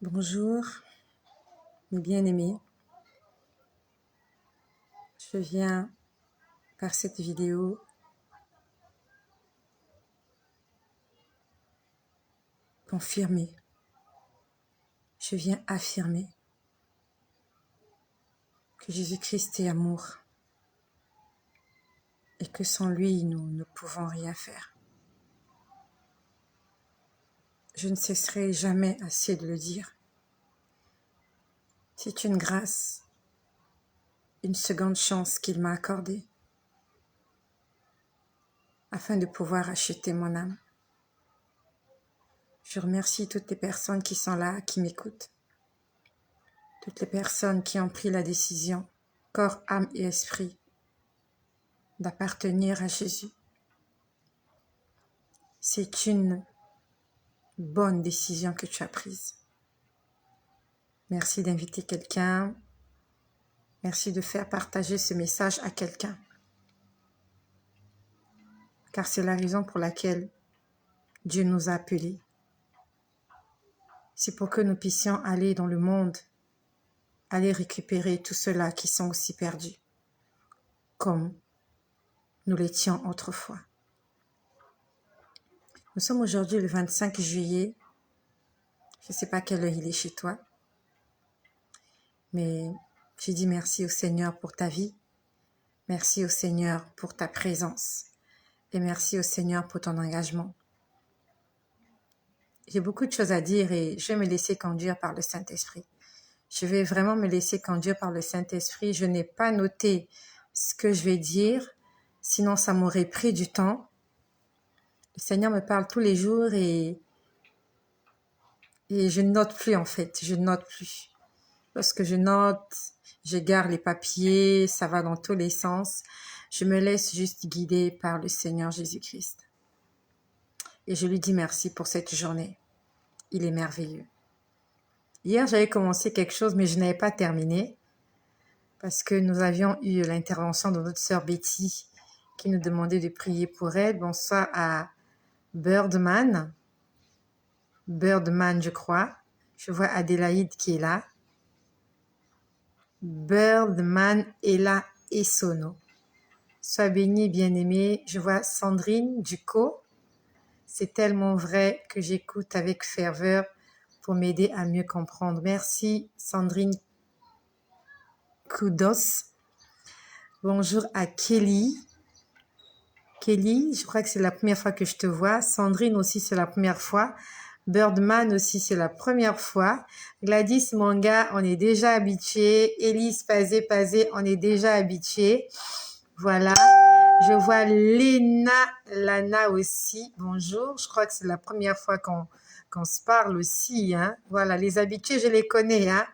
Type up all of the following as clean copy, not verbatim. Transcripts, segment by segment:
Bonjour, mes bien-aimés. Je viens par cette vidéo confirmer, je viens affirmer que Jésus-Christ est amour et que sans lui, nous ne pouvons rien faire. Je ne cesserai jamais assez de le dire. C'est une grâce, une seconde chance qu'il m'a accordée afin de pouvoir acheter mon âme. Je remercie toutes les personnes qui sont là, qui m'écoutent. Toutes les personnes qui ont pris la décision, corps, âme et esprit, d'appartenir à Jésus. C'est une bonne décision que tu as prise. Merci d'inviter quelqu'un. Merci de faire partager ce message à quelqu'un. Car c'est la raison pour laquelle Dieu nous a appelés. C'est pour que nous puissions aller dans le monde, aller récupérer tous ceux-là qui sont aussi perdus, comme nous l'étions autrefois. Nous sommes aujourd'hui le 25 juillet. Je ne sais pas quelle heure il est chez toi, mais je dis merci au Seigneur pour ta vie. Merci au Seigneur pour ta présence. Et merci au Seigneur pour ton engagement. J'ai beaucoup de choses à dire et je vais me laisser conduire par le Saint-Esprit. Je vais vraiment me laisser conduire par le Saint-Esprit. Je n'ai pas noté ce que je vais dire, sinon ça m'aurait pris du temps. Le Seigneur me parle tous les jours et je ne note plus en fait. Je ne note plus. Lorsque je note, je garde les papiers, ça va dans tous les sens. Je me laisse juste guider par le Seigneur Jésus-Christ. Et je lui dis merci pour cette journée. Il est merveilleux. Hier, j'avais commencé quelque chose, mais je n'avais pas terminé parce que nous avions eu l'intervention de notre sœur Betty qui nous demandait de prier pour elle. Bonsoir à Birdman. Birdman, je crois. Je vois Adélaïde qui est là. Birdman est là et Sono. Sois bénie, bien-aimée. Je vois Sandrine Ducot. C'est tellement vrai que j'écoute avec ferveur pour m'aider à mieux comprendre. Merci Sandrine Kudos. Bonjour à Kelly. Kelly, je crois que c'est la première fois que je te vois. Sandrine aussi, c'est la première fois. Birdman aussi, c'est la première fois. Gladys Manga, on est déjà habitué. Élise Pazé, on est déjà habitué. Voilà. Je vois Léna Lana aussi. Bonjour. Je crois que c'est la première fois qu'on se parle aussi. Hein. Voilà, les habitués, je les connais. Hein.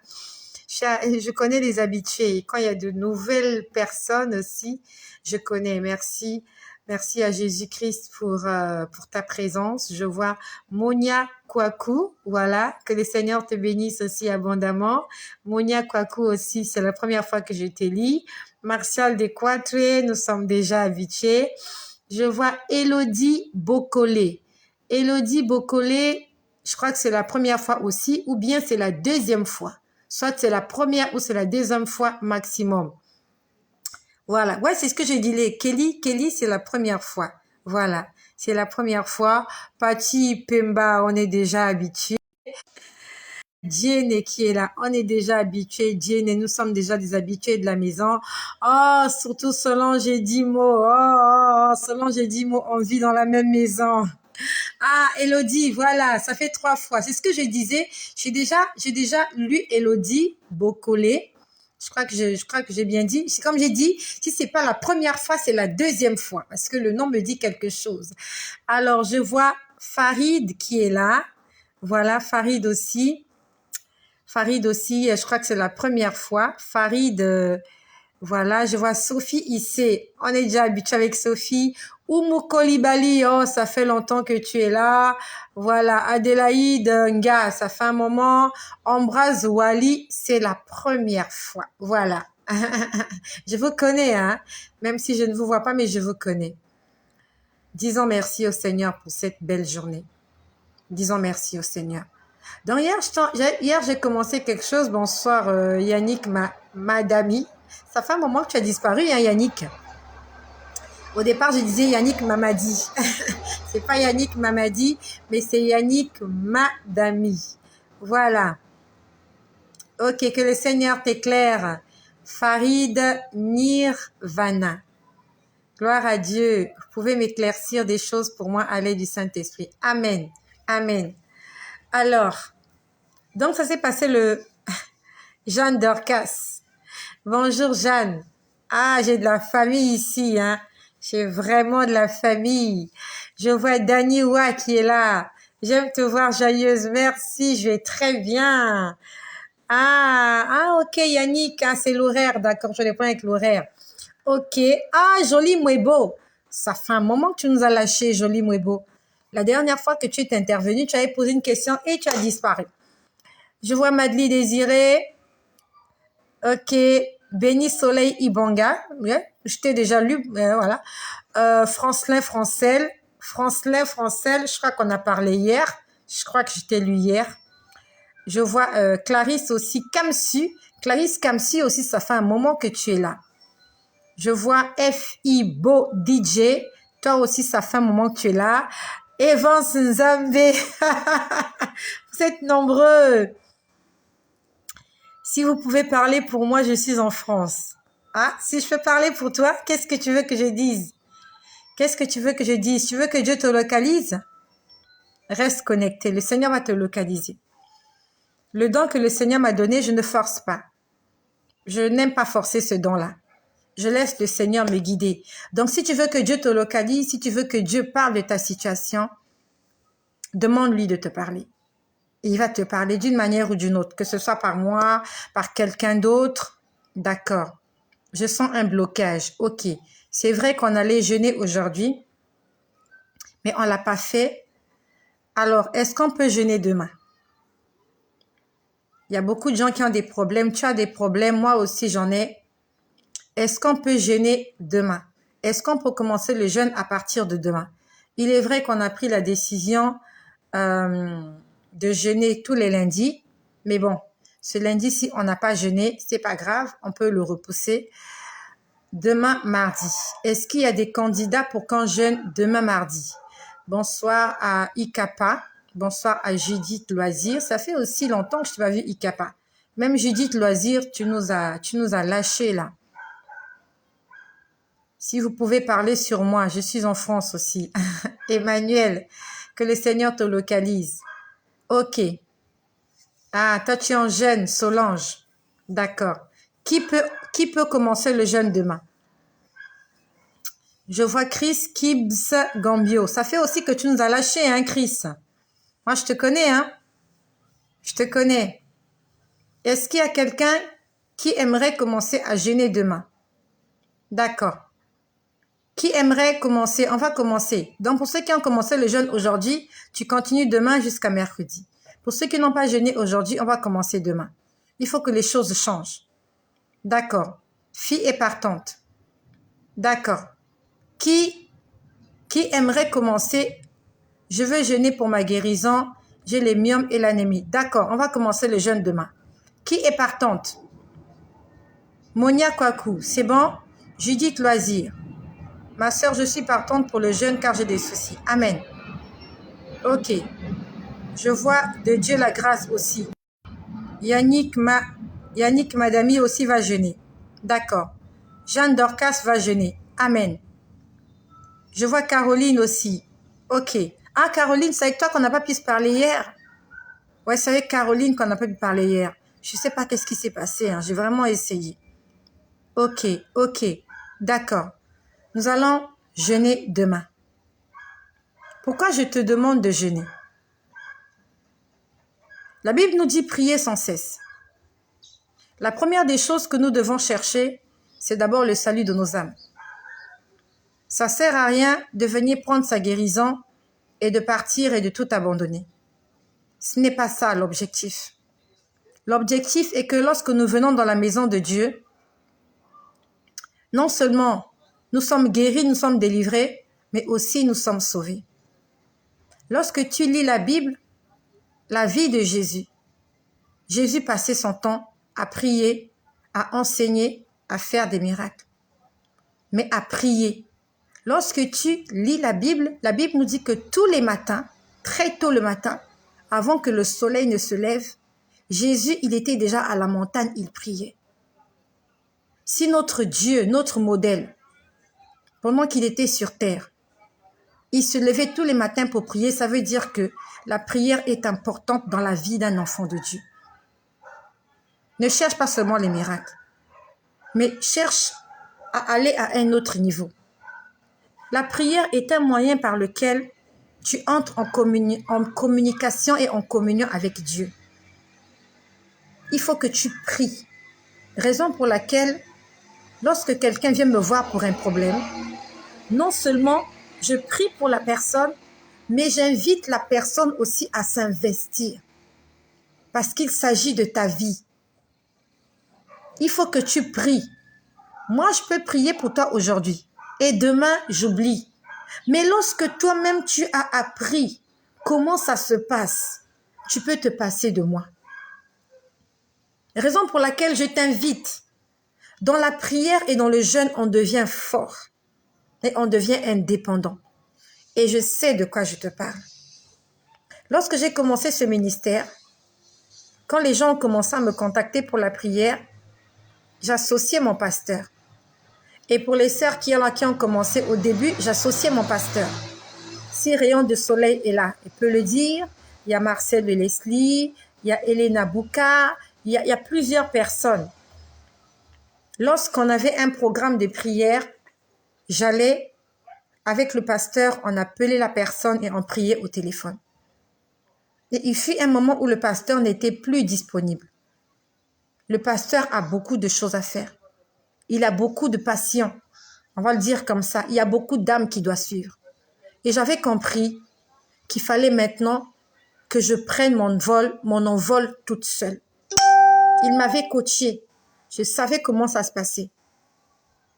Je connais les habitués. Quand il y a de nouvelles personnes aussi, je connais. Merci. Merci à Jésus-Christ pour ta présence. Je vois Monia Kwaku. Voilà. Que le Seigneur te bénisse aussi abondamment. Monia Kwaku aussi, c'est la première fois que je te lis. Martial Desquatre, nous sommes déjà habitués. Je vois Elodie Bocolé. Elodie Bocolé, je crois que c'est la première fois aussi, ou bien c'est la deuxième fois. Soit c'est la première ou c'est la deuxième fois maximum. Voilà. Ouais, c'est ce que j'ai dit. Kelly, c'est la première fois. Voilà. C'est la première fois. Pati Pemba, on est déjà habitué. Diene qui est là, on est déjà habitué. Diene, nous sommes déjà des habitués de la maison. Oh, surtout Solange et Dimo. Solange et Dimo, on vit dans la même maison. Ah, Elodie, voilà, ça fait 3 fois. C'est ce que je disais. J'ai déjà lu Elodie Bocolé. Je crois que j'ai bien dit. C'est comme j'ai dit, si c'est pas la première fois, c'est la deuxième fois. Parce que le nom me dit quelque chose. Alors, je vois Farid qui est là. Voilà, Farid aussi, je crois que c'est la première fois. Farid, voilà, je vois Sophie Issé. On est déjà habitué avec Sophie. Oumou Kolibali, oh, ça fait longtemps que tu es là. Voilà, Adélaïde Nga, ça fait un moment. Ambraz Wali, c'est la première fois. Voilà. Je vous connais, hein. Même si je ne vous vois pas, mais je vous connais. Disons merci au Seigneur pour cette belle journée. Disons merci au Seigneur. Donc hier j'ai commencé quelque chose. Bonsoir Yannick, madami. Ça fait un moment que tu as disparu, hein, Yannick. Au départ, je disais Yannick Mamadi. C'est pas Yannick Mamadi, mais c'est Yannick Madami. Voilà. Ok, que le Seigneur t'éclaire. Farid Nirvana. Gloire à Dieu. Vous pouvez m'éclaircir des choses pour moi à l'aide du Saint-Esprit. Amen. Amen. Alors, donc ça s'est passé le Jeanne Dorcas. Bonjour Jeanne. Ah, j'ai de la famille ici, hein. J'ai vraiment de la famille. Je vois Dani Wa qui est là. J'aime te voir joyeuse. Merci, je vais très bien. Ok Yannick, hein, c'est l'horaire, d'accord, je les prends avec l'horaire. Ok, Joli Mwebo. Ça fait un moment que tu nous as lâché, Joli Mwebo. La dernière fois que tu es intervenu, tu avais posé une question et tu as disparu. Je vois Madly Désiré. Ok, Béni Soleil Ibanga. Yeah. Je t'ai déjà lu, voilà. Francelin Francel. Francelin Francel, je crois qu'on a parlé hier. Je crois que je t'ai lu hier. Je vois Clarisse aussi, Kamsu. Clarisse Kamsu aussi, ça fait un moment que tu es là. Je vois F.I. Bo DJ. Toi aussi, ça fait un moment que tu es là. Evans Nzambe. Vous êtes nombreux. Si vous pouvez parler pour moi, je suis en France. Ah, si je peux parler pour toi, qu'est-ce que tu veux que je dise? Qu'est-ce que tu veux que je dise? Tu veux que Dieu te localise? Reste connecté. Le Seigneur va te localiser. Le don que le Seigneur m'a donné, je ne force pas. Je n'aime pas forcer ce don-là. Je laisse le Seigneur me guider. Donc, si tu veux que Dieu te localise, si tu veux que Dieu parle de ta situation, demande-lui de te parler. Il va te parler d'une manière ou d'une autre, que ce soit par moi, par quelqu'un d'autre. D'accord. Je sens un blocage. Ok. C'est vrai qu'on allait jeûner aujourd'hui, mais on ne l'a pas fait. Alors, est-ce qu'on peut jeûner demain? Il y a beaucoup de gens qui ont des problèmes. Tu as des problèmes. Moi aussi, j'en ai. Est-ce qu'on peut jeûner demain? Est-ce qu'on peut commencer le jeûne à partir de demain? Il est vrai qu'on a pris la décision de jeûner tous les lundis. Mais bon, ce lundi, si on n'a pas jeûné, c'est pas grave. On peut le repousser. Demain, mardi. Est-ce qu'il y a des candidats pour qu'on jeûne demain, mardi? Bonsoir à Ikapa. Bonsoir à Judith Loisir. Ça fait aussi longtemps que je t'ai pas vu, Ikapa. Même Judith Loisir, tu nous as lâchés là. Si vous pouvez parler sur moi, je suis en France aussi. Emmanuel, que le Seigneur te localise. Ok. Ah, toi tu es en jeûne, Solange. D'accord. Qui peut commencer le jeûne demain? Je vois Chris Gibbs Gambio. Ça fait aussi que tu nous as lâché, hein, Chris? Moi, je te connais, hein? Je te connais. Est-ce qu'il y a quelqu'un qui aimerait commencer à jeûner demain? D'accord. Qui aimerait commencer? On va commencer. Donc, pour ceux qui ont commencé le jeûne aujourd'hui, tu continues demain jusqu'à mercredi. Pour ceux qui n'ont pas jeûné aujourd'hui, on va commencer demain. Il faut que les choses changent. D'accord. Fille est partante. D'accord. Qui aimerait commencer? Je veux jeûner pour ma guérison. J'ai les myomes et l'anémie. D'accord. On va commencer le jeûne demain. Qui est partante? Monia Kwaku. C'est bon? Judith Loisir. Ma sœur, je suis partante pour le jeûne car j'ai des soucis. Amen. Ok. Je vois de Dieu la grâce aussi. Yannick Madami aussi va jeûner. D'accord. Jeanne Dorcas va jeûner. Amen. Je vois Caroline aussi. Ok. Ah, Caroline, c'est avec toi qu'on n'a pas pu se parler hier? Ouais, c'est avec Caroline qu'on n'a pas pu parler hier. Je ne sais pas qu'est-ce qui s'est passé. Hein. J'ai vraiment essayé. Ok. D'accord. Nous allons jeûner demain. Pourquoi je te demande de jeûner? La Bible nous dit prier sans cesse. La première des choses que nous devons chercher, c'est d'abord le salut de nos âmes. Ça ne sert à rien de venir prendre sa guérison et de partir et de tout abandonner. Ce n'est pas ça l'objectif. L'objectif est que lorsque nous venons dans la maison de Dieu, non seulement nous sommes guéris, nous sommes délivrés, mais aussi nous sommes sauvés. Lorsque tu lis la Bible, la vie de Jésus. Jésus passait son temps à prier, à enseigner, à faire des miracles. Mais à prier. Lorsque tu lis la Bible nous dit que tous les matins, très tôt le matin, avant que le soleil ne se lève, Jésus, il était déjà à la montagne, il priait. Si notre Dieu, notre modèle, pendant qu'il était sur terre, il se levait tous les matins pour prier, ça veut dire que la prière est importante dans la vie d'un enfant de Dieu. Ne cherche pas seulement les miracles, mais cherche à aller à un autre niveau. La prière est un moyen par lequel tu entres en communication et en communion avec Dieu. Il faut que tu pries. Raison pour laquelle, lorsque quelqu'un vient me voir pour un problème, non seulement je prie pour la personne, mais j'invite la personne aussi à s'investir. Parce qu'il s'agit de ta vie. Il faut que tu pries. Moi, je peux prier pour toi aujourd'hui. Et demain, j'oublie. Mais lorsque toi-même, tu as appris comment ça se passe, tu peux te passer de moi. Raison pour laquelle je t'invite. Dans la prière et dans le jeûne, on devient fort. Et on devient indépendant. Et je sais de quoi je te parle. Lorsque j'ai commencé ce ministère, quand les gens ont commencé à me contacter pour la prière, j'associais mon pasteur. Et pour les sœurs qui ont commencé au début, j'associais mon pasteur. Si Rayon de Soleil est là, il peut le dire. Il y a Marcel de Leslie, il y a Elena Bouka, il y a plusieurs personnes. Lorsqu'on avait un programme de prière, j'allais avec le pasteur, on appelait la personne et on priait au téléphone. Et il fut un moment où le pasteur n'était plus disponible. Le pasteur a beaucoup de choses à faire. Il a beaucoup de patients. On va le dire comme ça. Il y a beaucoup d'âmes qui doivent suivre. Et j'avais compris qu'il fallait maintenant que je prenne mon envol toute seule. Il m'avait coachée. Je savais comment ça se passait.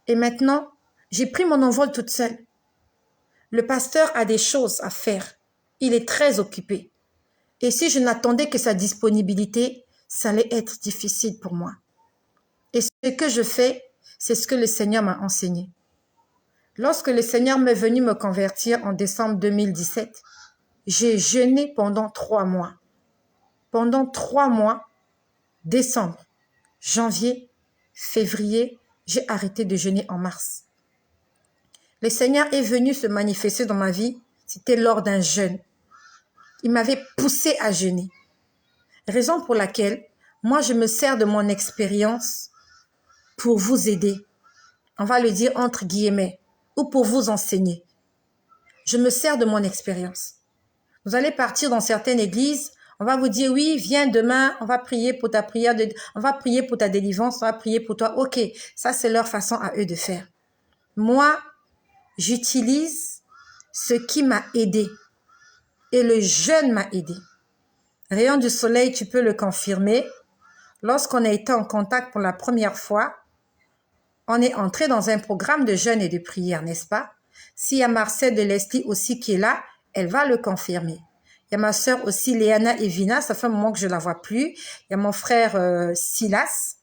Et maintenant, j'ai pris mon envol toute seule. Le pasteur a des choses à faire. Il est très occupé. Et si je n'attendais que sa disponibilité, ça allait être difficile pour moi. Et ce que je fais, c'est ce que le Seigneur m'a enseigné. Lorsque le Seigneur m'est venu me convertir en décembre 2017, j'ai jeûné pendant 3 mois. Pendant 3 mois, décembre, janvier, février, j'ai arrêté de jeûner en mars. Le Seigneur est venu se manifester dans ma vie, c'était lors d'un jeûne. Il m'avait poussé à jeûner. Raison pour laquelle, moi, je me sers de mon expérience pour vous aider. On va le dire entre guillemets, ou pour vous enseigner. Je me sers de mon expérience. Vous allez partir dans certaines églises, on va vous dire, oui, viens demain, on va prier pour ta prière, on va prier pour ta délivrance, on va prier pour toi. Ok, ça c'est leur façon à eux de faire. Moi, j'utilise ce qui m'a aidé. Et le jeûne m'a aidé. Rayon du Soleil, tu peux le confirmer. Lorsqu'on a été en contact pour la première fois, on est entré dans un programme de jeûne et de prière, n'est-ce pas? S'il y a Marcel de Leslie aussi qui est là, elle va le confirmer. Il y a ma sœur aussi, Léana Evina, ça fait un moment que je ne la vois plus. Il y a mon frère Silas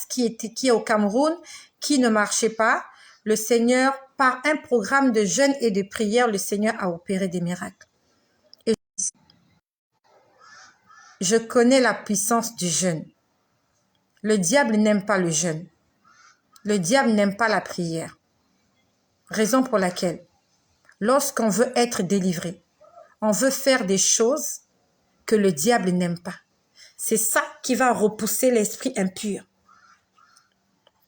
qui est au Cameroun, qui ne marchait pas. Le Seigneur, par un programme de jeûne et de prière, le Seigneur a opéré des miracles. Et je connais la puissance du jeûne. Le diable n'aime pas le jeûne. Le diable n'aime pas la prière. Raison pour laquelle, lorsqu'on veut être délivré, on veut faire des choses que le diable n'aime pas. C'est ça qui va repousser l'esprit impur.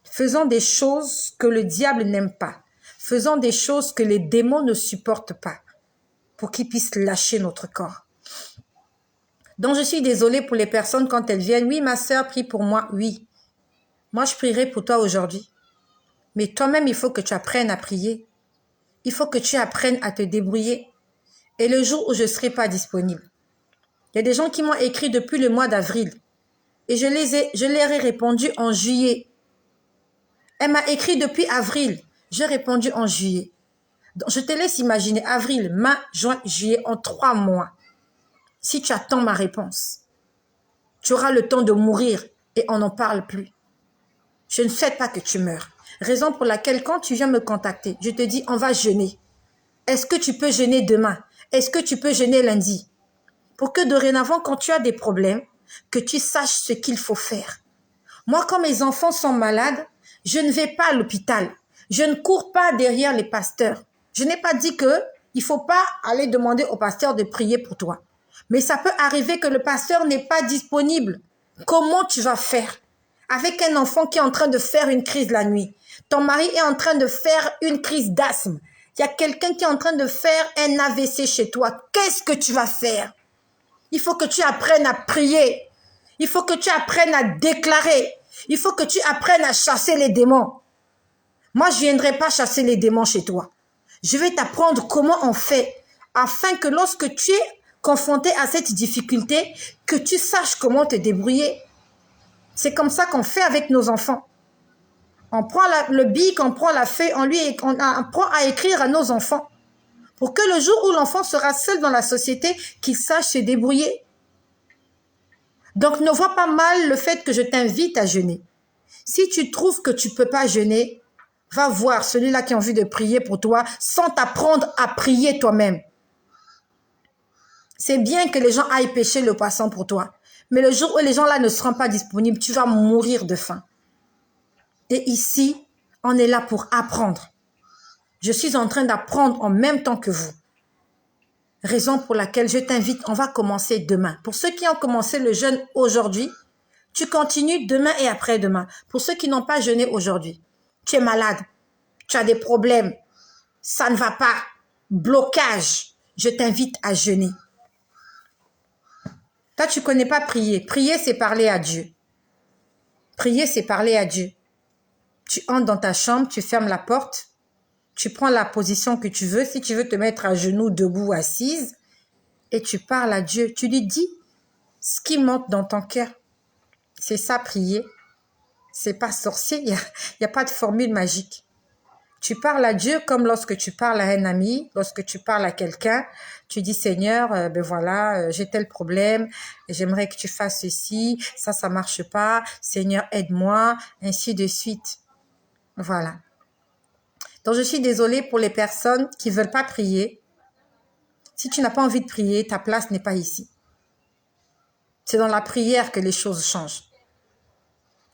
Faisons des choses que le diable n'aime pas. Faisons des choses que les démons ne supportent pas pour qu'ils puissent lâcher notre corps. Donc, je suis désolée pour les personnes quand elles viennent. Oui, ma sœur, prie pour moi. Oui. Moi, je prierai pour toi aujourd'hui. Mais toi-même, il faut que tu apprennes à prier. Il faut que tu apprennes à te débrouiller. Et le jour où je ne serai pas disponible. Il y a des gens qui m'ont écrit depuis le mois d'avril. Et je leur ai répondu en juillet. Elle m'a écrit depuis avril. J'ai répondu en juillet. Donc, je te laisse imaginer avril, mai, juin, juillet, en 3 mois. si tu attends ma réponse. Tu auras le temps de mourir et on n'en parle plus. Je ne souhaite pas que tu meurs. Raison pour laquelle quand tu viens me contacter, je te dis on va jeûner. Est-ce que tu peux jeûner demain? Est-ce que tu peux jeûner lundi? Pour que dorénavant, quand tu as des problèmes, que tu saches ce qu'il faut faire. Moi, quand mes enfants sont malades, je ne vais pas à l'hôpital. Je ne cours pas derrière les pasteurs. Je n'ai pas dit que il faut pas aller demander au pasteur de prier pour toi. Mais ça peut arriver que le pasteur n'est pas disponible. Comment tu vas faire? Avec un enfant qui est en train de faire une crise la nuit. Ton mari est en train de faire une crise d'asthme. Il y a quelqu'un qui est en train de faire un AVC chez toi. Qu'est-ce que tu vas faire? Il faut que tu apprennes à prier. Il faut que tu apprennes à déclarer. Il faut que tu apprennes à chasser les démons. Moi, je ne viendrai pas chasser les démons chez toi. Je vais t'apprendre comment on fait afin que lorsque tu es confronté à cette difficulté, que tu saches comment te débrouiller. C'est comme ça qu'on fait avec nos enfants. On prend le bic, on prend la feuille, on apprend à écrire à nos enfants. Pour que le jour où l'enfant sera seul dans la société, qu'il sache se débrouiller. Donc, ne vois pas mal le fait que je t'invite à jeûner. Si tu trouves que tu ne peux pas jeûner, va voir celui-là qui a envie de prier pour toi sans t'apprendre à prier toi-même. C'est bien que les gens aillent pêcher le poisson pour toi. Mais le jour où les gens-là ne seront pas disponibles, tu vas mourir de faim. Et ici, on est là pour apprendre. Je suis en train d'apprendre en même temps que vous. Raison pour laquelle je t'invite, on va commencer demain. Pour ceux qui ont commencé le jeûne aujourd'hui, tu continues demain et après-demain. Pour ceux qui n'ont pas jeûné aujourd'hui, tu es malade, tu as des problèmes, ça ne va pas, blocage, je t'invite à jeûner. Toi, tu ne connais pas prier. Prier, c'est parler à Dieu. Prier, c'est parler à Dieu. Tu entres dans ta chambre, tu fermes la porte, tu prends la position que tu veux. Si tu veux te mettre à genoux, debout, assise, et tu parles à Dieu. Tu lui dis ce qui monte dans ton cœur. C'est ça, prier. C'est pas sorcier, il y a pas de formule magique. Tu parles à Dieu comme lorsque tu parles à un ami, lorsque tu parles à quelqu'un, tu dis Seigneur, ben voilà, j'ai tel problème, j'aimerais que tu fasses ceci, ça marche pas, Seigneur aide-moi, ainsi de suite. Voilà. Donc je suis désolée pour les personnes qui veulent pas prier. Si tu n'as pas envie de prier, ta place n'est pas ici. C'est dans la prière que les choses changent.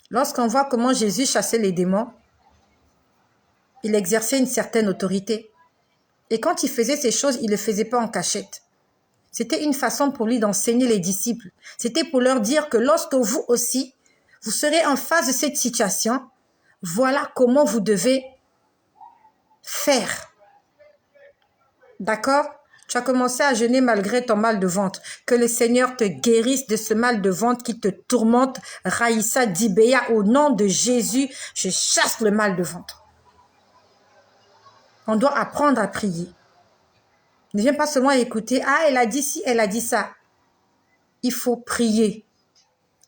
Lorsqu'on voit comment Jésus chassait les démons, il exerçait une certaine autorité. Et quand il faisait ces choses, il ne le faisait pas en cachette. C'était une façon pour lui d'enseigner les disciples. C'était pour leur dire que lorsque vous aussi, vous serez en face de cette situation, voilà comment vous devez faire. D'accord? Tu as commencé à jeûner malgré ton mal de ventre. Que le Seigneur te guérisse de ce mal de ventre qui te tourmente. Raïssa Dibéa, au nom de Jésus, je chasse le mal de ventre. On doit apprendre à prier. Ne viens pas seulement écouter. Ah, elle a dit ci, elle a dit ça. Il faut prier.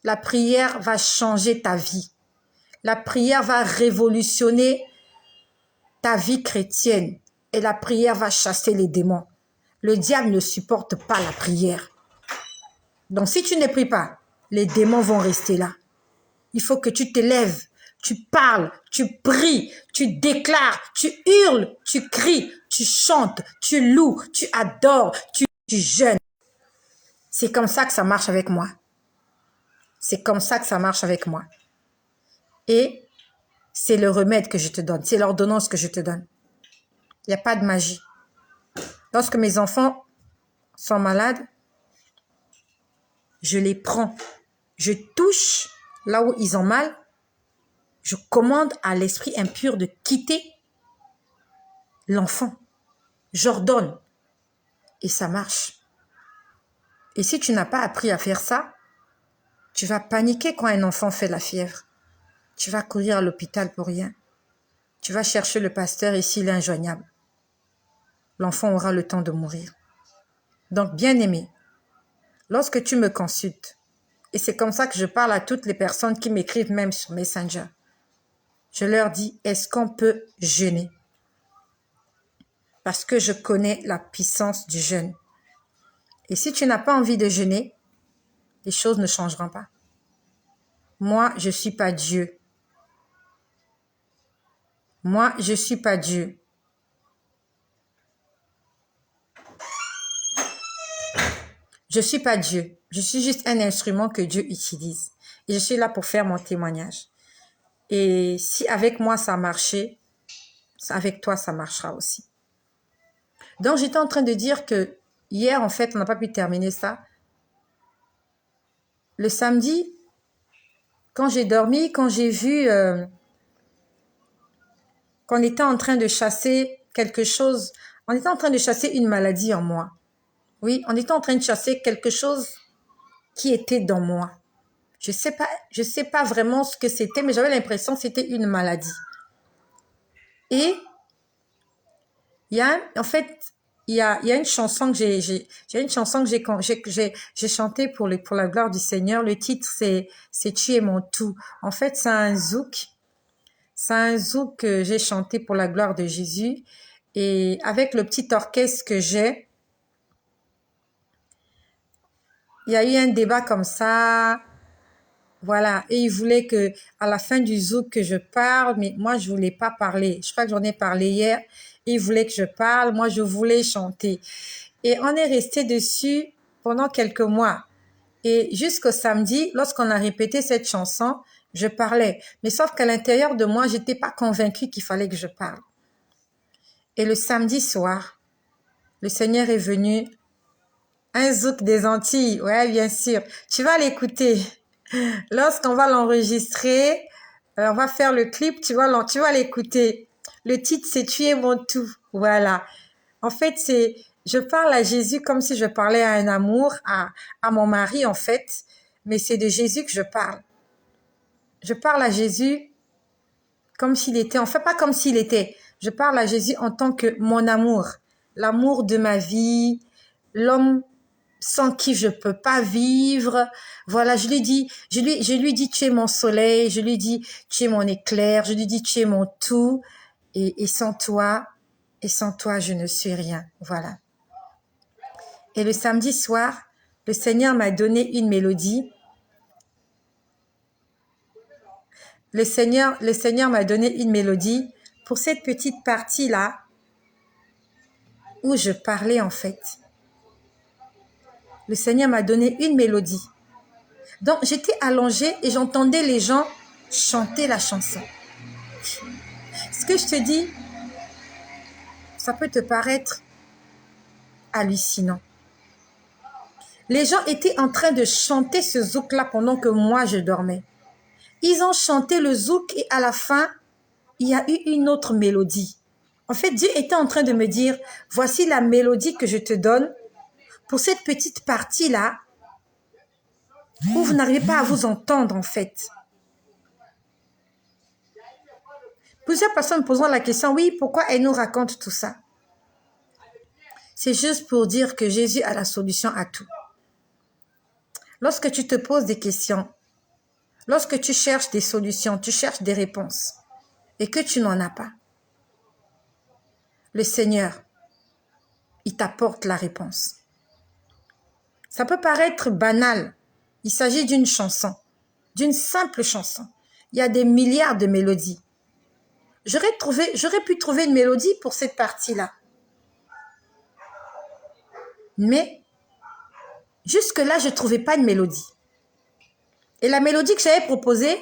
La prière va changer ta vie. La prière va révolutionner ta vie chrétienne. Et la prière va chasser les démons. Le diable ne supporte pas la prière. Donc si tu ne pries pas, les démons vont rester là. Il faut que tu te lèves, tu parles, tu pries, tu déclares, tu hurles, tu cries, tu chantes, tu loues, tu adores, tu jeûnes. C'est comme ça que ça marche avec moi. C'est comme ça que ça marche avec moi. Et c'est le remède que je te donne. C'est l'ordonnance que je te donne. Il n'y a pas de magie. Lorsque mes enfants sont malades, je les prends. Je touche là où ils ont mal. Je commande à l'esprit impur de quitter l'enfant. J'ordonne. Et ça marche. Et si tu n'as pas appris à faire ça, tu vas paniquer quand un enfant fait la fièvre. Tu vas courir à l'hôpital pour rien. Tu vas chercher le pasteur et s'il est injoignable, l'enfant aura le temps de mourir. Donc, bien-aimé, lorsque tu me consultes, et c'est comme ça que je parle à toutes les personnes qui m'écrivent même sur Messenger, je leur dis, est-ce qu'on peut jeûner? Parce que je connais la puissance du jeûne. Et si tu n'as pas envie de jeûner, les choses ne changeront pas. Moi, je ne suis pas Dieu. Moi, je ne suis pas Dieu. Je ne suis pas Dieu. Je suis juste un instrument que Dieu utilise. Et je suis là pour faire mon témoignage. Et si avec moi ça a marché, avec toi ça marchera aussi. Donc j'étais en train de dire que hier, en fait, on n'a pas pu terminer ça. Le samedi, quand j'ai dormi, quand j'ai vu qu'on était en train de chasser quelque chose, on était en train de chasser une maladie en moi. Oui, on était en train de chasser quelque chose qui était dans moi. Je sais pas vraiment ce que c'était, mais j'avais l'impression que c'était une maladie. Et il y a, en fait, il y a une chanson que j'ai chanté pour la gloire du Seigneur. Le titre, c'est Tu es mon tout. En fait, c'est un zouk. C'est un zouk que j'ai chanté pour la gloire de Jésus. Et avec le petit orchestre que j'ai, il y a eu un débat comme ça. Voilà. Et il voulait que, à la fin du zouk, que je parle, mais moi, je voulais pas parler. Je crois que j'en ai parlé hier. Il voulait que je parle. Moi, je voulais chanter. Et on est resté dessus pendant quelques mois. Et jusqu'au samedi, lorsqu'on a répété cette chanson, je parlais. Mais sauf qu'à l'intérieur de moi, j'étais pas convaincue qu'il fallait que je parle. Et le samedi soir, le Seigneur est venu. Un zouk des Antilles. Ouais, bien sûr. Tu vas l'écouter. Lorsqu'on va l'enregistrer, on va faire le clip, tu vas l'écouter. Le titre, c'est Tu es mon tout. Voilà. En fait, je parle à Jésus comme si je parlais à un amour, à mon mari, en fait. Mais c'est de Jésus que je parle. Je parle à Jésus comme s'il était, enfin pas comme s'il était. Je parle à Jésus en tant que mon amour. L'amour de ma vie, l'homme sans qui je peux pas vivre. Voilà, je lui dis, tu es mon soleil, je lui dis, tu es mon éclair, je lui dis, tu es mon tout. Et sans toi, je ne suis rien. Voilà. Et le samedi soir, le Seigneur m'a donné une mélodie. Le Seigneur m'a donné une mélodie pour cette petite partie-là où je parlais en fait. Le Seigneur m'a donné une mélodie. Donc, j'étais allongée et j'entendais les gens chanter la chanson. Ce que je te dis, ça peut te paraître hallucinant. Les gens étaient en train de chanter ce zouk-là pendant que moi, je dormais. Ils ont chanté le zouk et à la fin, il y a eu une autre mélodie. En fait, Dieu était en train de me dire, voici la mélodie que je te donne pour cette petite partie-là où vous n'arrivez pas à vous entendre en fait. Plusieurs personnes me poseront la question, oui, pourquoi elle nous raconte tout ça? C'est juste pour dire que Jésus a la solution à tout. Lorsque tu te poses des questions, lorsque tu cherches des solutions, tu cherches des réponses et que tu n'en as pas, le Seigneur, il t'apporte la réponse. Ça peut paraître banal. Il s'agit d'une chanson, d'une simple chanson. Il y a des milliards de mélodies. J'aurais pu trouver une mélodie pour cette partie-là. Mais jusque-là, je ne trouvais pas de mélodie. Et la mélodie que j'avais proposée,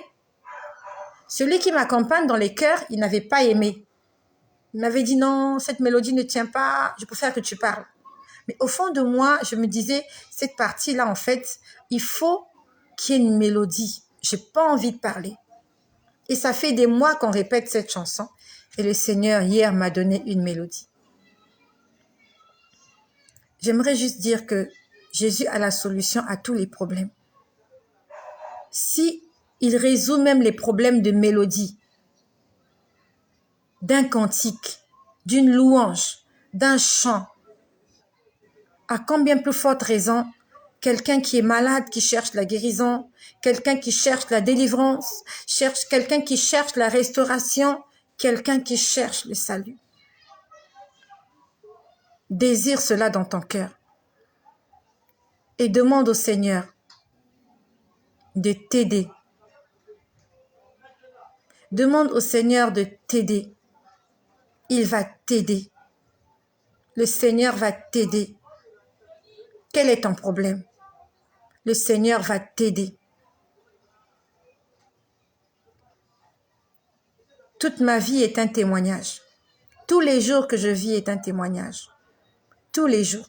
celui qui m'accompagne dans les chœurs, il n'avait pas aimé. Il m'avait dit non, cette mélodie ne tient pas, je préfère que tu parles. Mais au fond de moi, je me disais, cette partie-là, en fait, il faut qu'il y ait une mélodie. Je n'ai pas envie de parler. Et ça fait des mois qu'on répète cette chanson. Et le Seigneur, hier, m'a donné une mélodie. J'aimerais juste dire que Jésus a la solution à tous les problèmes. Si il résout même les problèmes de mélodie, d'un cantique, d'une louange, d'un chant, à combien plus forte raison, quelqu'un qui est malade, qui cherche la guérison, quelqu'un qui cherche la délivrance, quelqu'un qui cherche la restauration, quelqu'un qui cherche le salut. Désire cela dans ton cœur. et demande au Seigneur de t'aider. Demande au Seigneur de t'aider. Il va t'aider. Le Seigneur va t'aider. Quel est ton problème? Le Seigneur va t'aider. Toute ma vie est un témoignage. Tous les jours que je vis est un témoignage. Tous les jours.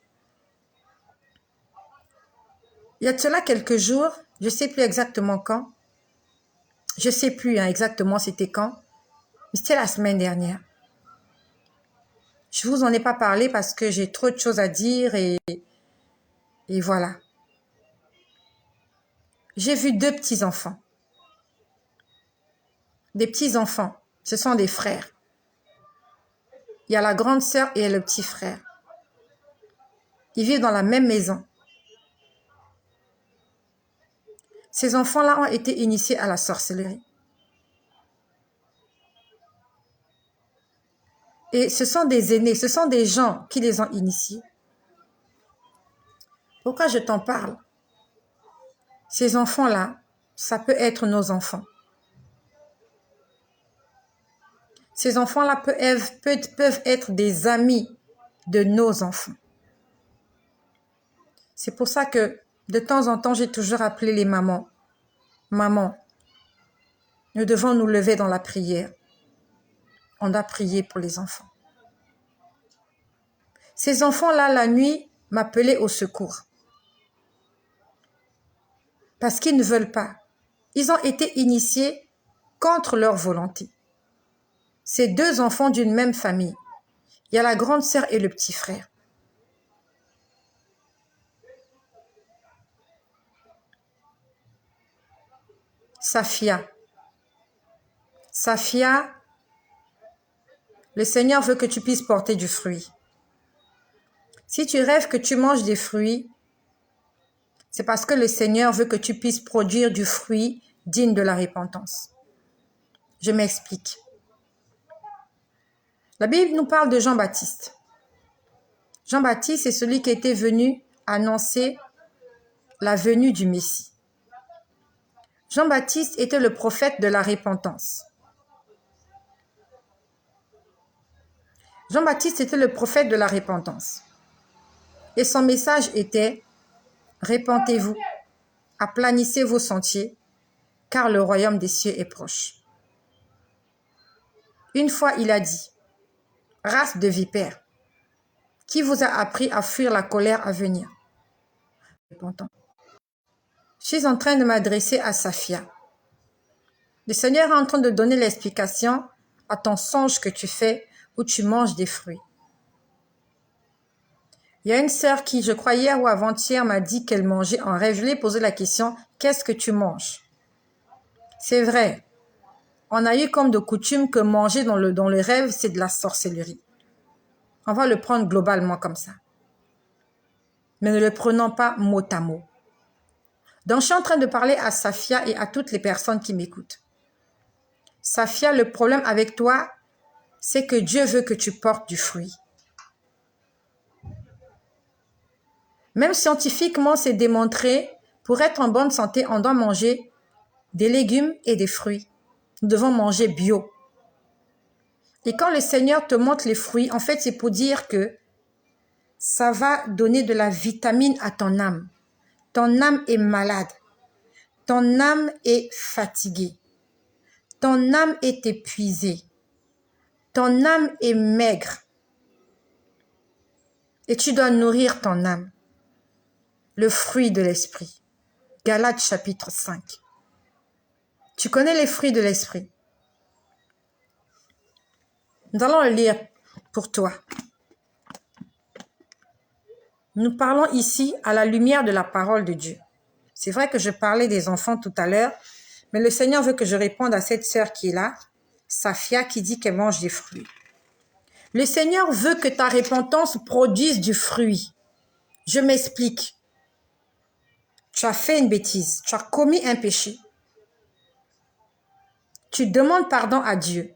Il y a de cela quelques jours, je ne sais plus exactement quand. Je ne sais plus exactement c'était quand. Mais c'était la semaine dernière. Je ne vous en ai pas parlé parce que j'ai trop de choses à dire et voilà. J'ai vu 2 petits-enfants. Des petits-enfants, ce sont des frères. Il y a la grande sœur et le petit frère. Ils vivent dans la même maison. Ces enfants-là ont été initiés à la sorcellerie. Et ce sont des aînés, ce sont des gens qui les ont initiés. Pourquoi je t'en parle? Ces enfants-là, ça peut être nos enfants. Ces enfants-là peuvent être des amis de nos enfants. C'est pour ça que de temps en temps, j'ai toujours appelé les mamans. Maman, nous devons nous lever dans la prière. On doit prier pour les enfants. Ces enfants-là, la nuit, m'appelaient au secours. Parce qu'ils ne veulent pas. Ils ont été initiés contre leur volonté. Ces 2 enfants d'une même famille. Il y a la grande sœur et le petit frère. Safia, le Seigneur veut que tu puisses porter du fruit. Si tu rêves que tu manges des fruits, c'est parce que le Seigneur veut que tu puisses produire du fruit digne de la repentance. Je m'explique. La Bible nous parle de Jean-Baptiste. Jean-Baptiste est celui qui était venu annoncer la venue du Messie. Jean-Baptiste était le prophète de la repentance. Jean-Baptiste était le prophète de la repentance. Et son message était « Repentez-vous, aplanissez vos sentiers, car le royaume des cieux est proche. » Une fois, il a dit « Race de vipères, qui vous a appris à fuir la colère à venir ?» Je suis en train de m'adresser à Safia. Le Seigneur est en train de donner l'explication à ton songe que tu fais où tu manges des fruits. Il y a une sœur qui, je crois hier ou avant-hier, m'a dit qu'elle mangeait en rêve. Je lui ai posé la question, qu'est-ce que tu manges? C'est vrai. On a eu comme de coutume que manger dans le rêve, c'est de la sorcellerie. On va le prendre globalement comme ça. Mais ne le prenons pas mot à mot. Donc, je suis en train de parler à Safia et à toutes les personnes qui m'écoutent. Safia, le problème avec toi, c'est que Dieu veut que tu portes du fruit. Même scientifiquement, c'est démontré, pour être en bonne santé, on doit manger des légumes et des fruits. Nous devons manger bio. Et quand le Seigneur te montre les fruits, en fait, c'est pour dire que ça va donner de la vitamine à ton âme. Ton âme est malade. Ton âme est fatiguée. Ton âme est épuisée. Ton âme est maigre. Et tu dois nourrir ton âme. Le fruit de l'esprit. Galates chapitre 5. Tu connais les fruits de l'esprit. Nous allons le lire pour toi. Nous parlons ici à la lumière de la parole de Dieu. C'est vrai que je parlais des enfants tout à l'heure, mais le Seigneur veut que je réponde à cette sœur qui est là, Safia, qui dit qu'elle mange des fruits. Le Seigneur veut que ta repentance produise du fruit. Je m'explique. Tu as fait une bêtise, tu as commis un péché. Tu demandes pardon à Dieu.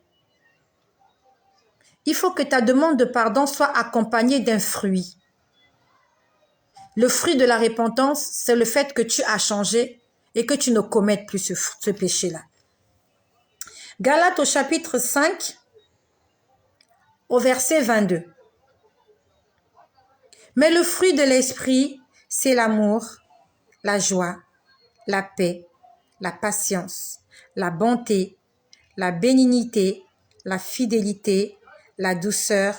Il faut que ta demande de pardon soit accompagnée d'un fruit. Le fruit de la repentance, c'est le fait que tu as changé et que tu ne commettes plus ce péché-là. Galates au chapitre 5, au verset 22. Mais le fruit de l'esprit, c'est l'amour, la joie, la paix, la patience, la bonté, la bénignité, la fidélité, la douceur,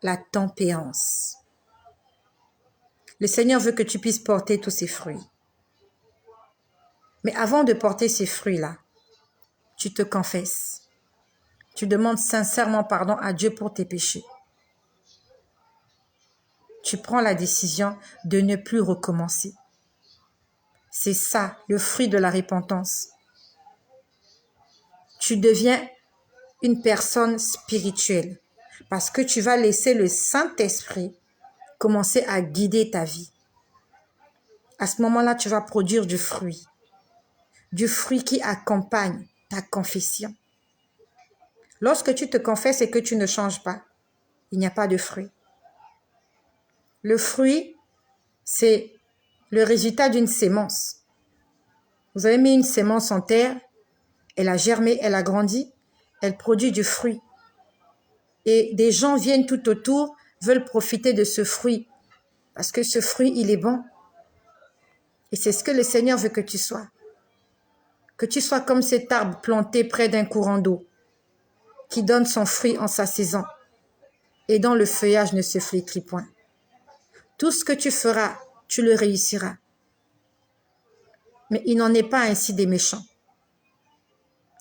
la tempérance. Le Seigneur veut que tu puisses porter tous ces fruits. Mais avant de porter ces fruits-là, tu te confesses. Tu demandes sincèrement pardon à Dieu pour tes péchés. Tu prends la décision de ne plus recommencer. C'est ça, le fruit de la repentance. Tu deviens une personne spirituelle parce que tu vas laisser le Saint-Esprit commencer à guider ta vie. À ce moment-là, tu vas produire du fruit qui accompagne ta confession. Lorsque tu te confesses et que tu ne changes pas, il n'y a pas de fruit. Le fruit, c'est le résultat d'une sémence. Vous avez mis une sémence en terre, elle a germé, elle a grandi, elle produit du fruit. Et des gens viennent tout autour, veulent profiter de ce fruit, parce que ce fruit, il est bon. Et c'est ce que le Seigneur veut que tu sois. Que tu sois comme cet arbre planté près d'un courant d'eau, qui donne son fruit en sa saison, et dont le feuillage ne se flétrit point. Tout ce que tu feras, tu le réussiras. Mais il n'en est pas ainsi des méchants.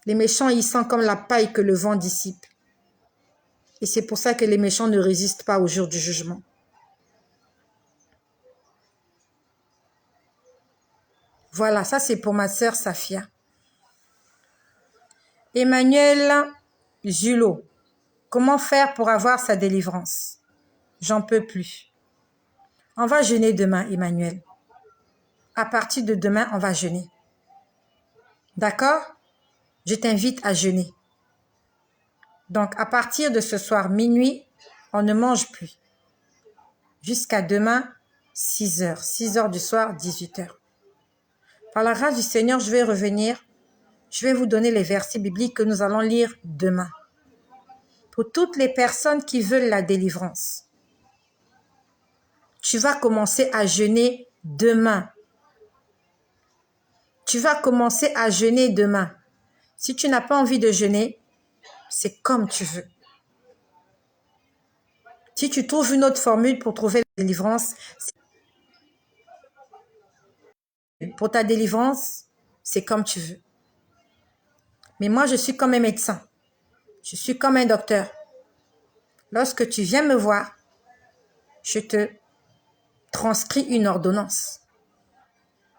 Les méchants, ils sont comme la paille que le vent dissipe. Et c'est pour ça que les méchants ne résistent pas au jour du jugement. Voilà, ça c'est pour ma sœur Safia. Emmanuel Julot, comment faire pour avoir sa délivrance? J'en peux plus. On va jeûner demain, Emmanuel. À partir de demain, on va jeûner. D'accord? Je t'invite à jeûner. Donc, à partir de ce soir, minuit, on ne mange plus. Jusqu'à demain, 6 heures. 6 heures du soir, 18 heures. Par la grâce du Seigneur, je vais revenir. Je vais vous donner les versets bibliques que nous allons lire demain. Pour toutes les personnes qui veulent la délivrance, tu vas commencer à jeûner demain. Tu vas commencer à jeûner demain. Si tu n'as pas envie de jeûner, c'est comme tu veux. Si tu trouves une autre formule pour trouver la délivrance, pour ta délivrance, c'est comme tu veux. Mais moi, je suis comme un médecin. Je suis comme un docteur. Lorsque tu viens me voir, je te transcris une ordonnance.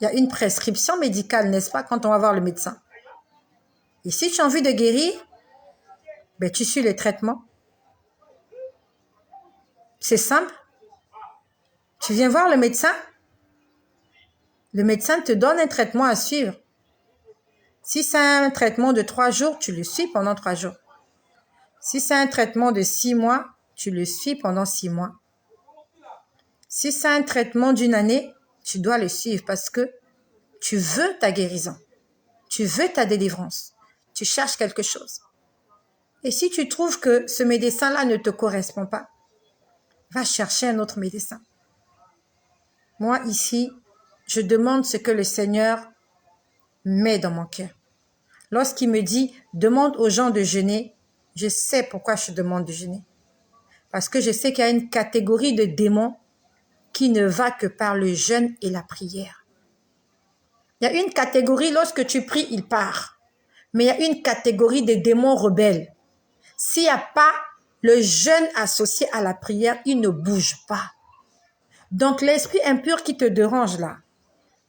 Il y a une prescription médicale, n'est-ce pas, quand on va voir le médecin. Et si tu as envie de guérir, ben, tu suis les traitements. C'est simple. Tu viens voir le médecin te donne un traitement à suivre. Si c'est un traitement de 3 jours, tu le suis pendant 3 jours. Si c'est un traitement de 6 mois, tu le suis pendant 6 mois. Si c'est un traitement d'1 année, tu dois le suivre parce que tu veux ta guérison. Tu veux ta délivrance. Tu cherches quelque chose. Et si tu trouves que ce médecin-là ne te correspond pas, va chercher un autre médecin. Moi, ici, je demande ce que le Seigneur met dans mon cœur. Lorsqu'il me dit, demande aux gens de jeûner, je sais pourquoi je demande de jeûner. Parce que je sais qu'il y a une catégorie de démons qui ne va que par le jeûne et la prière. Il y a une catégorie, lorsque tu pries, il part. Mais il y a une catégorie de démons rebelles. S'il n'y a pas le jeûne associé à la prière, il ne bouge pas. Donc l'esprit impur qui te dérange là,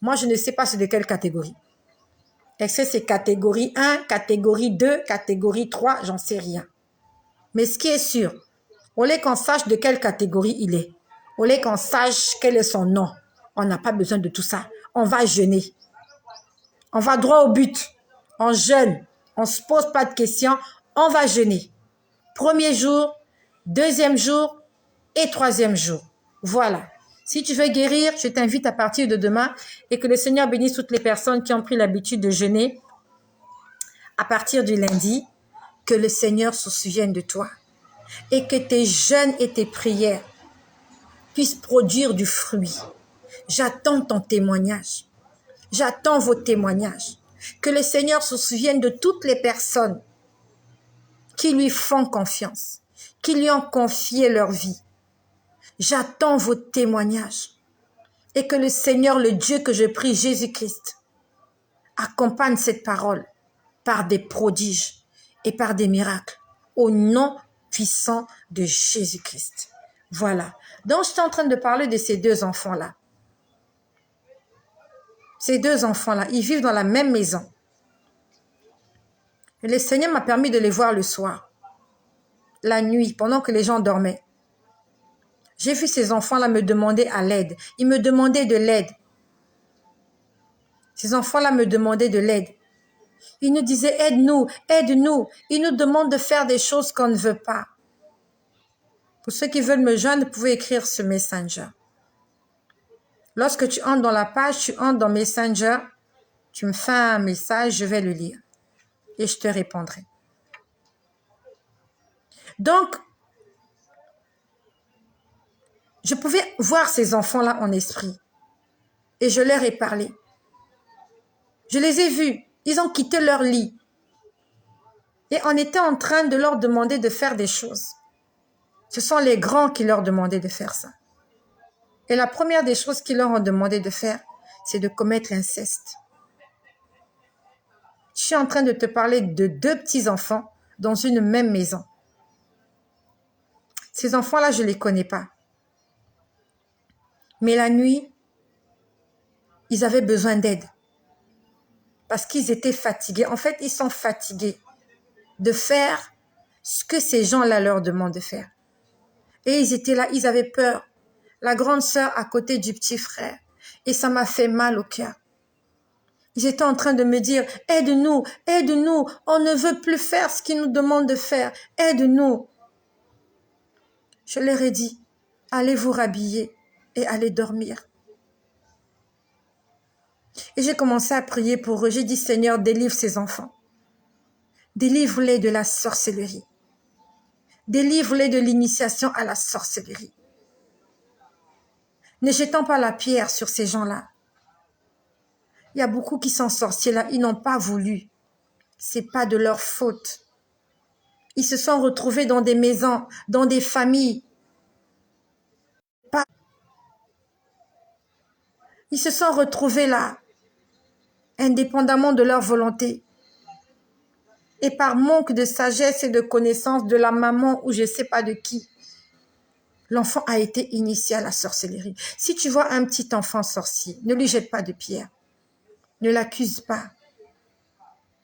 moi je ne sais pas c'est de quelle catégorie. Est-ce que c'est catégorie 1, catégorie 2, catégorie 3, j'en sais rien. Mais ce qui est sûr, au lieu qu'on sache de quelle catégorie il est, au lieu qu'on sache quel est son nom, on n'a pas besoin de tout ça. On va jeûner. On va droit au but. On jeûne. On ne se pose pas de questions. On va jeûner. 1er jour, 2e jour et 3e jour. Voilà. Si tu veux guérir, je t'invite à partir de demain et que le Seigneur bénisse toutes les personnes qui ont pris l'habitude de jeûner à partir du lundi, que le Seigneur se souvienne de toi et que tes jeûnes et tes prières puissent produire du fruit. J'attends ton témoignage. J'attends vos témoignages. Que le Seigneur se souvienne de toutes les personnes qui lui font confiance, qui lui ont confié leur vie. J'attends vos témoignages. Et que le Seigneur, le Dieu que je prie, Jésus-Christ, accompagne cette parole par des prodiges et par des miracles, au nom puissant de Jésus-Christ. Voilà. Donc, je suis en train de parler de ces deux enfants-là. Ces deux enfants-là, ils vivent dans la même maison. Et le Seigneur m'a permis de les voir le soir, la nuit, pendant que les gens dormaient. J'ai vu ces enfants-là me demander à l'aide. Ils me demandaient de l'aide. Ces enfants-là me demandaient de l'aide. Ils nous disaient, aide-nous, aide-nous. Ils nous demandent de faire des choses qu'on ne veut pas. Pour ceux qui veulent me joindre, vous pouvez écrire ce Messenger. Lorsque tu entres dans la page, tu entres dans Messenger, tu me fais un message, je vais le lire et je te répondrai. Donc, je pouvais voir ces enfants-là en esprit et je leur ai parlé. Je les ai vus, ils ont quitté leur lit et on était en train de leur demander de faire des choses. Ce sont les grands qui leur demandaient de faire ça. Et la première des choses qu'ils leur ont demandé de faire, c'est de commettre l'inceste. Je suis en train de te parler de deux petits-enfants dans une même maison. Ces enfants-là, je ne les connais pas. Mais la nuit, ils avaient besoin d'aide. Parce qu'ils étaient fatigués. En fait, ils sont fatigués de faire ce que ces gens-là leur demandent de faire. Et ils étaient là, ils avaient peur. La grande sœur à côté du petit frère. Et ça m'a fait mal au cœur. Ils étaient en train de me dire, aide-nous, aide-nous, on ne veut plus faire ce qu'ils nous demandent de faire, aide-nous. Je leur ai dit, allez vous rhabiller et allez dormir. Et j'ai commencé à prier pour eux. J'ai dit, Seigneur, délivre ces enfants. Délivre-les de la sorcellerie. Délivre-les de l'initiation à la sorcellerie. Ne jetons pas la pierre sur ces gens-là. Il y a beaucoup qui sont sorciers là, ils n'ont pas voulu. C'est pas de leur faute. Ils se sont retrouvés dans des maisons, dans des familles. Ils se sont retrouvés là, indépendamment de leur volonté. Et par manque de sagesse et de connaissance de la maman ou je ne sais pas de qui, l'enfant a été initié à la sorcellerie. Si tu vois un petit enfant sorcier, ne lui jette pas de pierre. Ne l'accuse pas.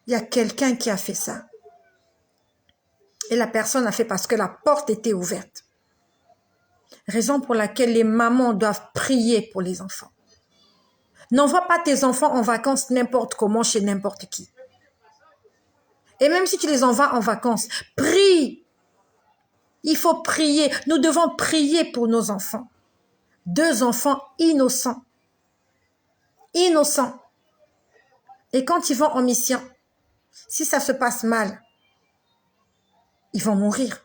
Il y a quelqu'un qui a fait ça. Et la personne a fait parce que la porte était ouverte. Raison pour laquelle les mamans doivent prier pour les enfants. N'envoie pas tes enfants en vacances n'importe comment chez n'importe qui. Et même si tu les envoies en vacances, prie. Il faut prier. Nous devons prier pour nos enfants. Deux enfants innocents. Innocents. Et quand ils vont en mission, si ça se passe mal, ils vont mourir.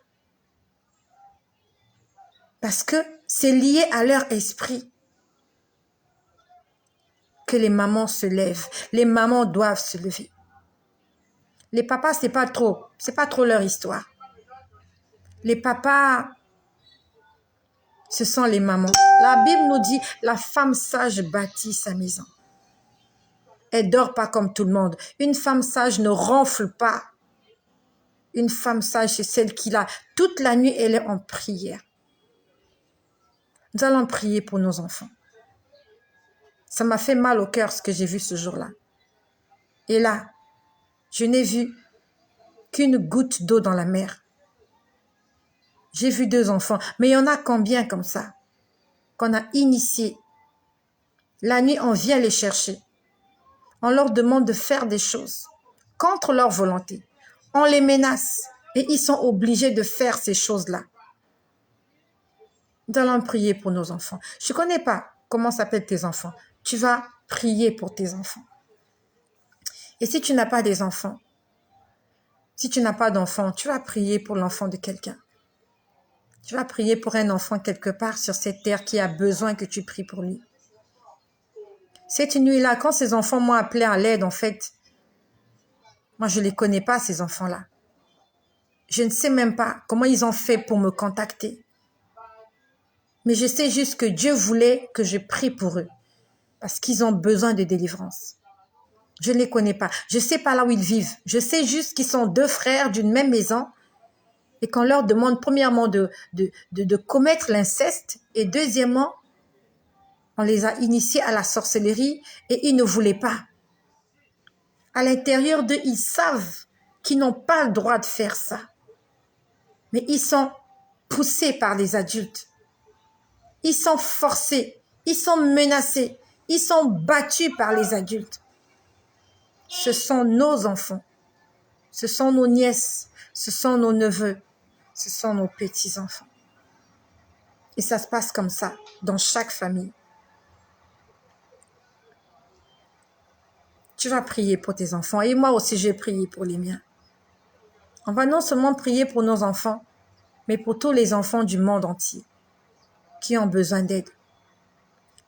Parce que c'est lié à leur esprit que les mamans se lèvent. Les mamans doivent se lever. Les papas, c'est pas trop leur histoire. Les papas, ce sont les mamans. La Bible nous dit, la femme sage bâtit sa maison. Elle dort pas comme tout le monde. Une femme sage ne ronfle pas. Une femme sage, c'est celle qui l'a. Toute la nuit, elle est en prière. Nous allons prier pour nos enfants. Ça m'a fait mal au cœur ce que j'ai vu ce jour-là. Et là, je n'ai vu qu'une goutte d'eau dans la mer. J'ai vu deux enfants. Mais il y en a combien comme ça qu'on a initiés. La nuit, on vient les chercher. On leur demande de faire des choses contre leur volonté. On les menace et ils sont obligés de faire ces choses-là. Nous allons prier pour nos enfants. Je ne connais pas comment s'appellent tes enfants. Tu vas prier pour tes enfants. Et si tu n'as pas des enfants, si tu n'as pas d'enfant, tu vas prier pour l'enfant de quelqu'un. Tu vas prier pour un enfant quelque part sur cette terre qui a besoin que tu pries pour lui. Cette nuit-là, quand ces enfants m'ont appelé à l'aide, en fait, moi, je ne les connais pas, ces enfants-là. Je ne sais même pas comment ils ont fait pour me contacter. Mais je sais juste que Dieu voulait que je prie pour eux parce qu'ils ont besoin de délivrance. Je ne les connais pas. Je ne sais pas là où ils vivent. Je sais juste qu'ils sont deux frères d'une même maison et qu'on leur demande premièrement de commettre l'inceste et deuxièmement, on les a initiés à la sorcellerie et ils ne voulaient pas. À l'intérieur d'eux, ils savent qu'ils n'ont pas le droit de faire ça. Mais ils sont poussés par les adultes. Ils sont forcés. Ils sont menacés. Ils sont battus par les adultes. Ce sont nos enfants. Ce sont nos nièces. Ce sont nos neveux. Ce sont nos petits-enfants. Et ça se passe comme ça dans chaque famille. Tu vas prier pour tes enfants et moi aussi je vais prier pour les miens. On va non seulement prier pour nos enfants, mais pour tous les enfants du monde entier qui ont besoin d'aide.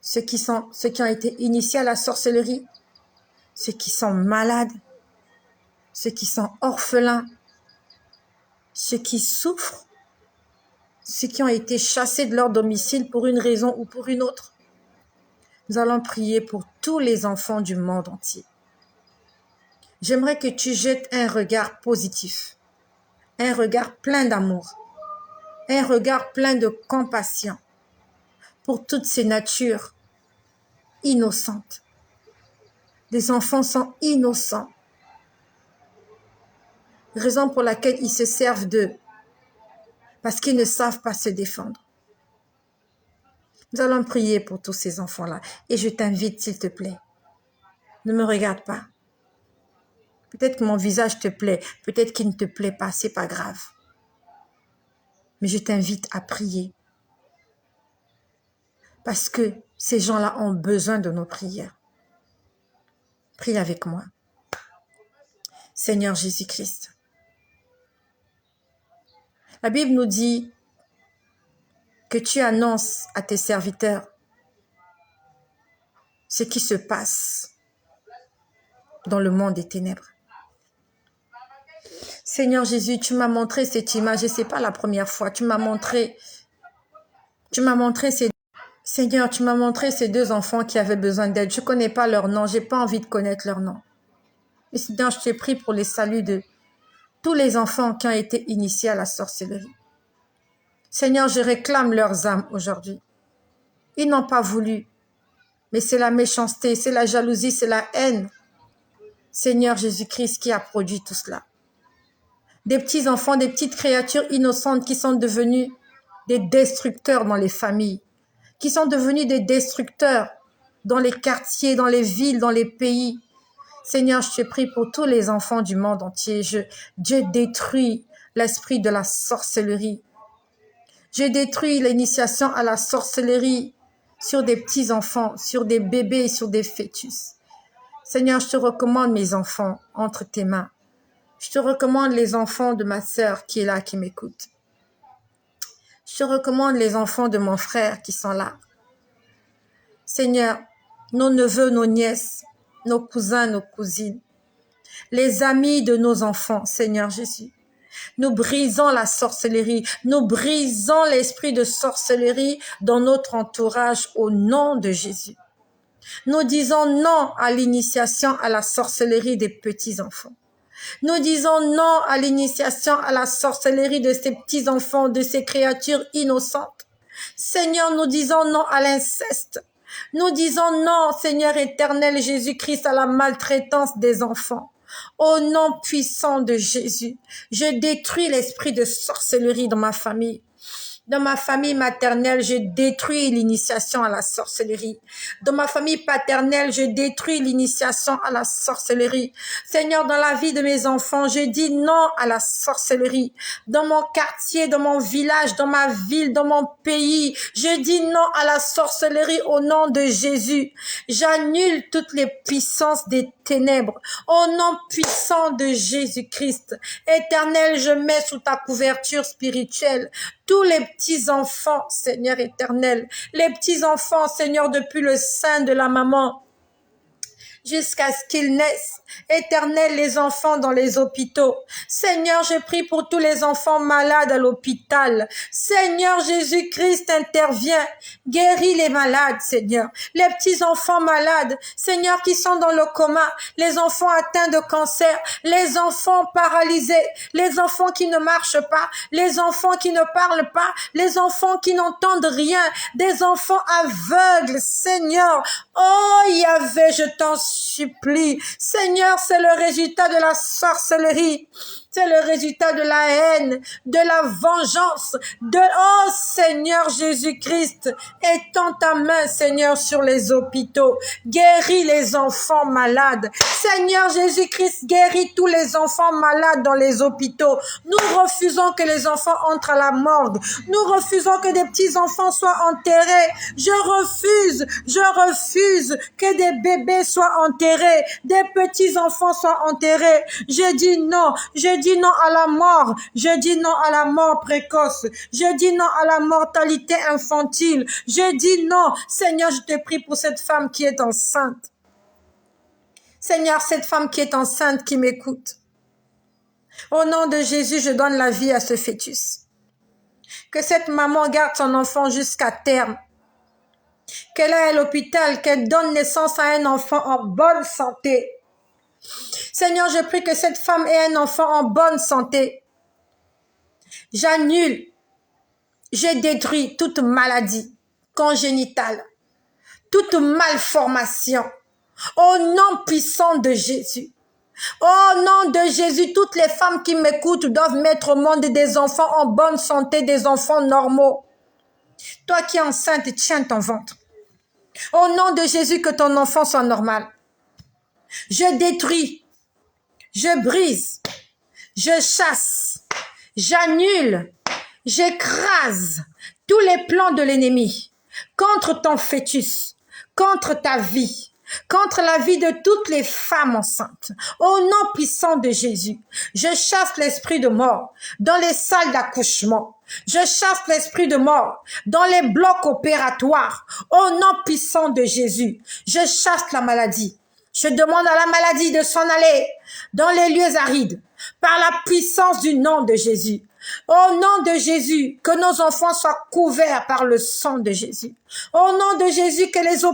Ceux qui ont été initiés à la sorcellerie, ceux qui sont malades, ceux qui sont orphelins, ceux qui souffrent, ceux qui ont été chassés de leur domicile pour une raison ou pour une autre. Nous allons prier pour tous les enfants du monde entier. J'aimerais que tu jettes un regard positif, un regard plein d'amour, un regard plein de compassion pour toutes ces natures innocentes. Les enfants sont innocents, raison pour laquelle ils se servent d'eux, parce qu'ils ne savent pas se défendre. Nous allons prier pour tous ces enfants-là et je t'invite, s'il te plaît, ne me regarde pas. Peut-être que mon visage te plaît, peut-être qu'il ne te plaît pas, c'est pas grave. Mais je t'invite à prier. Parce que ces gens-là ont besoin de nos prières. Prie avec moi. Seigneur Jésus-Christ. La Bible nous dit que tu annonces à tes serviteurs ce qui se passe dans le monde des ténèbres. Seigneur Jésus, tu m'as montré cette image et ce n'est pas la première fois. Tu m'as montré Seigneur, tu m'as montré ces deux enfants qui avaient besoin d'aide. Je ne connais pas leur nom, je n'ai pas envie de connaître leur nom. Et Seigneur, je t'ai pris pour les saluts de tous les enfants qui ont été initiés à la sorcellerie. Seigneur, je réclame leurs âmes aujourd'hui. Ils n'ont pas voulu, mais c'est la méchanceté, c'est la jalousie, c'est la haine. Seigneur Jésus-Christ qui a produit tout cela. Des petits enfants, des petites créatures innocentes qui sont devenues des destructeurs dans les familles, qui sont devenus des destructeurs dans les quartiers, dans les villes, dans les pays. Seigneur, je te prie pour tous les enfants du monde entier. Dieu détruit l'esprit de la sorcellerie. Je détruis l'initiation à la sorcellerie sur des petits enfants, sur des bébés, sur des fœtus. Seigneur, je te recommande mes enfants entre tes mains. Je te recommande les enfants de ma sœur qui est là, qui m'écoute. Je te recommande les enfants de mon frère qui sont là. Seigneur, nos neveux, nos nièces, nos cousins, nos cousines, les amis de nos enfants, Seigneur Jésus. Nous brisons la sorcellerie, nous brisons l'esprit de sorcellerie dans notre entourage au nom de Jésus. Nous disons non à l'initiation à la sorcellerie des petits-enfants. Nous disons non à l'initiation à la sorcellerie de ces petits-enfants, de ces créatures innocentes. Seigneur, nous disons non à l'inceste. Nous disons non, Seigneur éternel Jésus-Christ, à la maltraitance des enfants. Au nom puissant de Jésus, je détruis l'esprit de sorcellerie dans ma famille. Dans ma famille maternelle, je détruis l'initiation à la sorcellerie. Dans ma famille paternelle, je détruis l'initiation à la sorcellerie. Seigneur, dans la vie de mes enfants, je dis non à la sorcellerie. Dans mon quartier, dans mon village, dans ma ville, dans mon pays, je dis non à la sorcellerie au nom de Jésus. J'annule toutes les puissances des ténèbres au nom puissant de Jésus-Christ. Éternel, je mets sous ta couverture spirituelle tous les petits-enfants, Seigneur éternel, les petits-enfants, Seigneur, depuis le sein de la maman, jusqu'à ce qu'ils naissent. Éternel, les enfants dans les hôpitaux. Seigneur, je prie pour tous les enfants malades à l'hôpital. Seigneur Jésus-Christ, intervient. Guéris les malades, Seigneur. Les petits enfants malades, Seigneur, qui sont dans le coma. Les enfants atteints de cancer. Les enfants paralysés. Les enfants qui ne marchent pas. Les enfants qui ne parlent pas. Les enfants qui n'entendent rien. Des enfants aveugles, Seigneur. Oh, Yahvé, je t'en supplie. Seigneur, c'est le résultat de la sorcellerie. C'est le résultat de la haine, de la vengeance, oh Seigneur Jésus-Christ, étends ta main, Seigneur, sur les hôpitaux. Guéris les enfants malades. Seigneur Jésus-Christ, guéris tous les enfants malades dans les hôpitaux. Nous refusons que les enfants entrent à la morgue. Nous refusons que des petits-enfants soient enterrés. Je refuse que des bébés soient enterrés, des petits-enfants soient enterrés. Je dis non à la mort. Je dis non à la mort précoce. Je dis non à la mortalité infantile. Je dis non. Seigneur, je te prie pour cette femme qui est enceinte. Seigneur, cette femme qui est enceinte, qui m'écoute. Au nom de Jésus, je donne la vie à ce fœtus. Que cette maman garde son enfant jusqu'à terme. Qu'elle aille à l'hôpital, qu'elle donne naissance à un enfant en bonne santé. Seigneur, je prie que cette femme ait un enfant en bonne santé. J'annule, je détruis toute maladie congénitale, toute malformation, au nom puissant de Jésus. Au nom de Jésus, toutes les femmes qui m'écoutent doivent mettre au monde des enfants en bonne santé, des enfants normaux. Toi qui es enceinte, tiens ton ventre. Au nom de Jésus, que ton enfant soit normal. Je détruis, je brise, je chasse, j'annule, j'écrase tous les plans de l'ennemi contre ton fœtus, contre ta vie, contre la vie de toutes les femmes enceintes. Au nom puissant de Jésus, je chasse l'esprit de mort dans les salles d'accouchement. Je chasse l'esprit de mort dans les blocs opératoires. Au nom puissant de Jésus, je chasse la maladie. Je demande à la maladie de s'en aller dans les lieux arides par la puissance du nom de Jésus. Au nom de Jésus, que nos enfants soient couverts par le sang de Jésus. Au nom de Jésus, que les